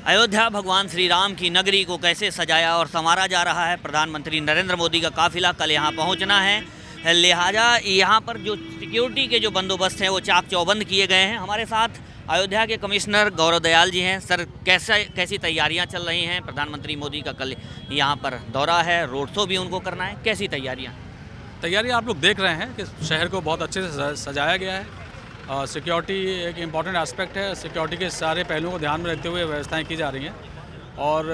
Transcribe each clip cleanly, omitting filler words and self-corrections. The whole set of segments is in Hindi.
अयोध्या भगवान श्री राम की नगरी को कैसे सजाया और संवारा जा रहा है। प्रधानमंत्री नरेंद्र मोदी का काफिला कल यहाँ पहुँचना है, लिहाजा यहाँ पर जो सिक्योरिटी के जो बंदोबस्त हैं वो चाक चौबंद किए गए हैं। हमारे साथ अयोध्या के कमिश्नर गौरव दयाल जी हैं। सर, कैसी तैयारियाँ चल रही हैं? प्रधानमंत्री मोदी का कल यहाँ पर दौरा है, रोड शो भी उनको करना है, कैसी तैयारियाँ आप लोग देख रहे हैं कि शहर को बहुत अच्छे से सजाया गया है। सिक्योरिटी एक इम्पॉर्टेंट एस्पेक्ट है। सिक्योरिटी के सारे पहलुओं को ध्यान में रखते हुए व्यवस्थाएं की जा रही हैं और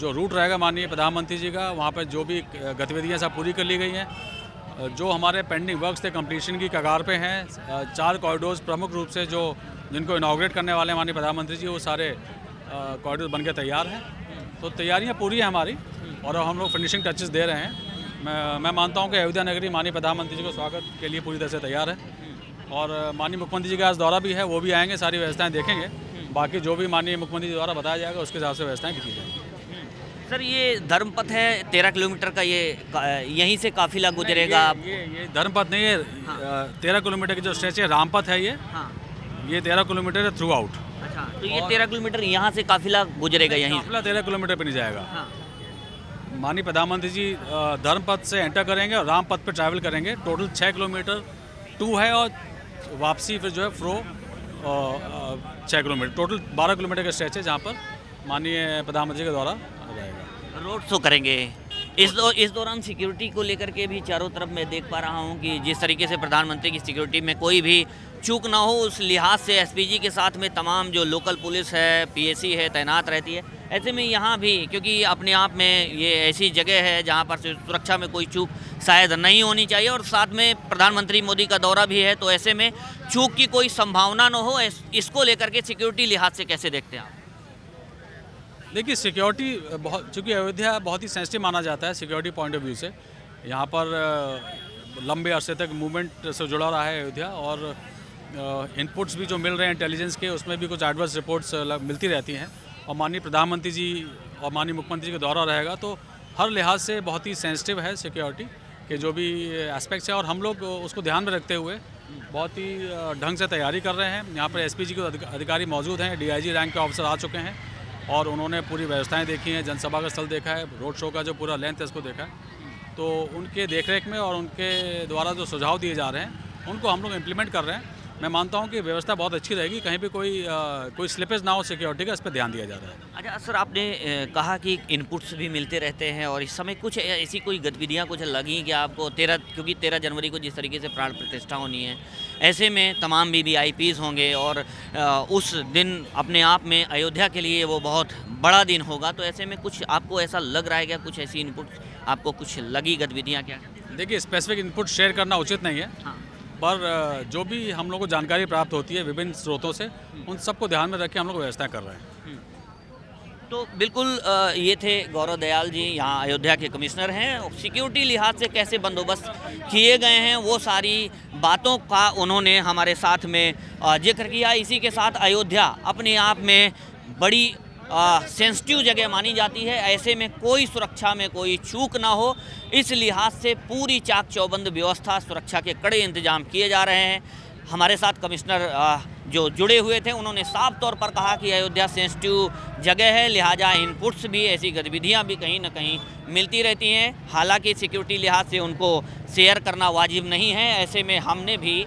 जो रूट रहेगा माननीय प्रधानमंत्री जी का, वहाँ पर जो भी गतिविधियाँ सब पूरी कर ली गई हैं। जो हमारे पेंडिंग वर्क्स थे कंप्लीशन की कगार पे हैं। 4 कॉरिडोर्स प्रमुख रूप से जिनको इनाग्रेट करने वाले माननीय प्रधानमंत्री जी, वो सारे कॉरिडोर बन के तैयार हैं। तो तैयारियाँ पूरी हैं हमारी और हम लोग फिनिशिंग टचेस दे रहे हैं। मैं मानता हूँ कि अयोध्या नगरी माननीय प्रधानमंत्री जी को स्वागत के लिए पूरी तरह से तैयार है और माननीय मुख्यमंत्री जी का आज दौरा भी है, वो भी आएंगे, सारी व्यवस्थाएं देखेंगे। बाकी जो भी माननीय मुख्यमंत्री जी द्वारा बताया जाएगा उसके हिसाब से व्यवस्थाएं की जाएंगी। सर, ये धर्मपथ है 13 किलोमीटर का, यहीं से काफिला गुजरेगा? ये धर्मपथ नहीं है। हाँ। 13 किलोमीटर की जो स्ट्रेच है रामपथ है ये। हाँ। ये 13 किलोमीटर है थ्रू आउट। अच्छा, तो ये 13 किलोमीटर यहाँ से काफिला गुजरेगा? यहीं काफिला 13 किलोमीटर पर नहीं जाएगा। हाँ। माननीय प्रधानमंत्री जी धर्मपथ से एंटर करेंगे और रामपथ पर ट्रैवल करेंगे। टोटल 6 किलोमीटर 2 है और वापसी फिर जो है फ्रो 6 किलोमीटर, टोटल 12 किलोमीटर का स्ट्रेच है जहाँ पर माननीय प्रधानमंत्री का दौरा रहेगा। रोड शो करेंगे। इस दौरान सिक्योरिटी को लेकर के भी चारों तरफ मैं देख पा रहा हूँ कि जिस तरीके से प्रधानमंत्री की सिक्योरिटी में कोई भी चूक ना हो, उस लिहाज से एसपीजी के साथ में तमाम जो लोकल पुलिस है, पीएसी है, तैनात रहती है। ऐसे में यहाँ भी, क्योंकि अपने आप में ये ऐसी जगह है जहाँ पर सुरक्षा में कोई चूक शायद नहीं होनी चाहिए और साथ में प्रधानमंत्री मोदी का दौरा भी है, तो ऐसे में चूक की कोई संभावना न हो, इसको लेकर के सिक्योरिटी लिहाज से कैसे देखते हैं आप? देखिए, सिक्योरिटी चूँकि अयोध्या बहुत ही सेंसिटिव माना जाता है सिक्योरिटी पॉइंट ऑफ व्यू से। यहाँ पर लंबे अरसे तक मूवमेंट से जुड़ा रहा है अयोध्या और इनपुट्स भी जो मिल रहे हैं इंटेलिजेंस के, उसमें भी कुछ एडवर्स रिपोर्ट्स मिलती रहती हैं और माननीय प्रधानमंत्री जी और माननीय मुख्यमंत्री जी का दौरा रहेगा तो हर लिहाज से बहुत ही सेंसिटिव है सिक्योरिटी के जो भी एस्पेक्ट्स हैं और हम लोग उसको ध्यान में रखते हुए बहुत ही ढंग से तैयारी कर रहे हैं। यहाँ पर एसपीजी के अधिकारी मौजूद हैं, डीआईजी रैंक के ऑफिसर आ चुके हैं और उन्होंने पूरी व्यवस्थाएं देखी हैं, जनसभा का स्थल देखा है, रोड शो का जो पूरा लेंथ है उसको देखा है। तो उनके देखरेख में और उनके द्वारा जो सुझाव दिए जा रहे हैं उनको हम लोग इम्प्लीमेंट कर रहे हैं। मैं मानता हूं कि व्यवस्था बहुत अच्छी रहेगी, कहीं भी कोई स्लिपेज ना हो सिक्योरिटी का, इस पर ध्यान दिया जा रहा है। अच्छा सर, आपने कहा कि इनपुट्स भी मिलते रहते हैं और इस समय कुछ ऐसी कोई गतिविधियां कुछ लगी कि आपको क्योंकि 13 जनवरी को जिस तरीके से प्राण प्रतिष्ठा होनी है, ऐसे में तमाम VVIPs होंगे और उस दिन अपने आप में अयोध्या के लिए वो बहुत बड़ा दिन होगा, तो ऐसे में कुछ आपको ऐसा लग रहा है क्या, कुछ ऐसी इनपुट आपको कुछ लगी गतिविधियाँ क्या? देखिए, स्पेसिफिक इनपुट शेयर करना उचित नहीं है। हाँ। पर जो भी हम लोग को जानकारी प्राप्त होती है विभिन्न स्रोतों से, उन सबको ध्यान में रख के हम लोग व्यवस्था कर रहे हैं। तो बिल्कुल ये थे गौरव दयाल जी, यहाँ अयोध्या के कमिश्नर हैं। सिक्योरिटी लिहाज से कैसे बंदोबस्त किए गए हैं वो सारी बातों का उन्होंने हमारे साथ में जिक्र किया। इसी के साथ अयोध्या अपने आप में बड़ी सेंसिटिव जगह मानी जाती है, ऐसे में कोई सुरक्षा में कोई चूक ना हो, इस लिहाज से पूरी चाक चौबंद व्यवस्था, सुरक्षा के कड़े इंतजाम किए जा रहे हैं। हमारे साथ कमिश्नर जो जुड़े हुए थे उन्होंने साफ तौर पर कहा कि अयोध्या सेंसिटिव जगह है, लिहाजा इनपुट्स भी, ऐसी गतिविधियां भी कहीं ना कहीं मिलती रहती हैं। हालांकि सिक्योरिटी लिहाज से उनको शेयर करना वाजिब नहीं है, ऐसे में हमने भी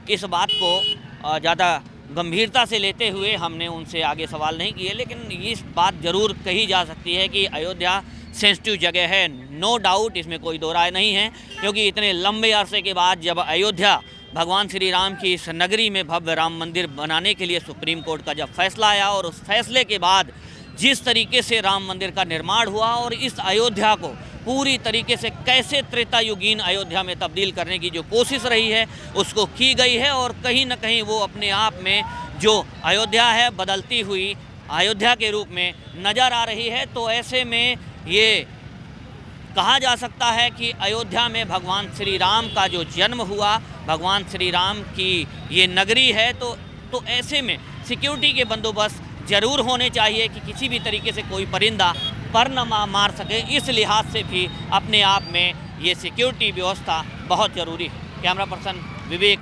इस बात को ज़्यादा गंभीरता से लेते हुए हमने उनसे आगे सवाल नहीं किए, लेकिन इस बात ज़रूर कही जा सकती है कि अयोध्या सेंसिटिव जगह है, नो डाउट, इसमें कोई दो राय नहीं है। क्योंकि इतने लंबे अरसे के बाद जब अयोध्या भगवान श्री राम की इस नगरी में भव्य राम मंदिर बनाने के लिए सुप्रीम कोर्ट का जब फैसला आया और उस फैसले के बाद जिस तरीके से राम मंदिर का निर्माण हुआ और इस अयोध्या को पूरी तरीके से कैसे त्रेता युगीन अयोध्या में तब्दील करने की जो कोशिश रही है उसको की गई है और कहीं ना कहीं वो अपने आप में जो अयोध्या है बदलती हुई अयोध्या के रूप में नज़र आ रही है। तो ऐसे में ये कहा जा सकता है कि अयोध्या में भगवान श्री राम का जो जन्म हुआ, भगवान श्री राम की ये नगरी है, तो ऐसे में सिक्योरिटी के बंदोबस्त ज़रूर होने चाहिए कि किसी भी तरीके से कोई परिंदा पर न मार सके। इस लिहाज से भी अपने आप में ये सिक्योरिटी व्यवस्था बहुत ज़रूरी है। कैमरा पर्सन विवेक,